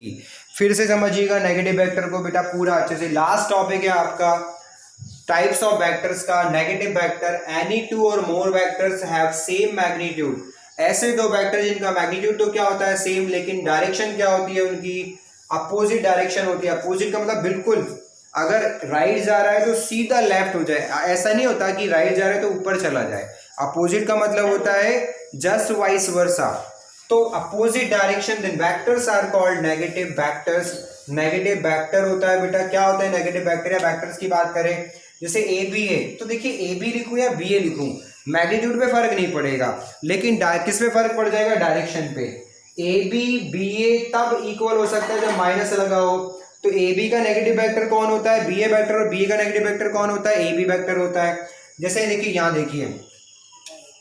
फिर से समझिएगा नेगेटिव वेक्टर को बेटा पूरा अच्छे से। लास्ट टॉपिक है आपका टाइप्स ऑफ वेक्टर्स का। नेगेटिव वेक्टर, एनी टू और मोर वेक्टर्स हैव सेम मैग्नीट्यूड। ऐसे दो वेक्टर जिनका मैग्नीट्यूड तो क्या होता है सेम, लेकिन डायरेक्शन क्या होती है उनकी, अपोजिट डायरेक्शन होती है। अपोजिट का मतलब बिल्कुल, अगर राइट जा रहा है तो सीधा लेफ्ट हो जाए, ऐसा नहीं होता कि राइट जा रहा है तो ऊपर चला जाए। अपोजिट का मतलब होता है जस्ट वाइस वर्सा। तो opposite direction, then vectors are called negative vectors. Negative vector होता है बेटा, क्या होता है नेगेटिव वेक्टर या वेक्टर्स की बात करें, जैसे ए बी है तो देखिए ए बी लिखूं या बी ए लिखूं, मैग्नीट्यूड पे फर्क नहीं पड़ेगा, लेकिन किस पे फर्क पड़ जाएगा, डायरेक्शन पे। ए बी बी ए तब इक्वल हो सकता है जब माइनस लगा हो। तो ए बी का नेगेटिव वेक्टर कौन होता है, बी ए वेक्टर, और बी ए का नेगेटिव वेक्टर कौन होता है, ए बी वेक्टर होता है। जैसे देखिए यहाँ देखिए,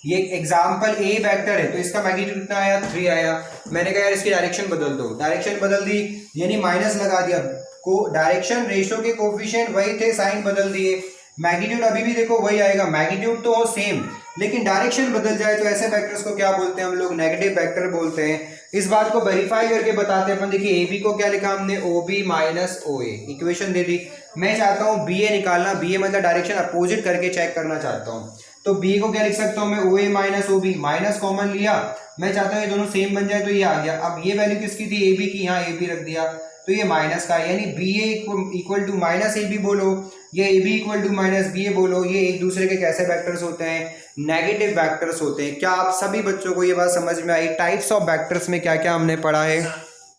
ये एग्जाम्पल ए वेक्टर है तो इसका मैग्नीट्यूड कितना आया, 3 आया। मैंने कहा यार इसकी डायरेक्शन बदल दो, डायरेक्शन बदल दी यानी माइनस लगा दिया, को डायरेक्शन रेशो के कोफिशिएंट वही थे, साइन बदल दिए, मैग्नीट्यूड अभी भी देखो वही आएगा। मैग्नीट्यूड तो हो सेम लेकिन डायरेक्शन बदल जाए तो ऐसे वेक्टर्स को क्या बोलते हैं हम लोग, नेगेटिव वेक्टर बोलते हैं। इस बात को वेरीफाई करके बताते हैं अपन। देखिए ए बी को क्या लिखा हमने, ओ बी माइनस ओ ए, इक्वेशन दे दी। मैं चाहता हूँ बी ए निकालना, बी ए मतलब डायरेक्शन अपोजिट करके चेक करना चाहता हूँ। तो बी को क्या लिख सकता हूँ मैं, O A minus O B, minus common लिया, मैं चाहता हूँ ये दोनों सेम बन जाए तो ये आ गया। अब ये वैल्यू किसकी थी, ए बी की, यहाँ ए बी रख दिया तो ये माइनस का, यानी B A equal to minus A B बोलो, ये A B equal to minus B A बोलो। ये एक दूसरे के कैसे वेक्टर्स होते हैं, नेगेटिव वेक्टर्स होते हैं। क्या आप सभी बच्चों को ये बात समझ में आई, टाइप्स ऑफ वेक्टर्स में क्या क्या हमने पढ़ा है।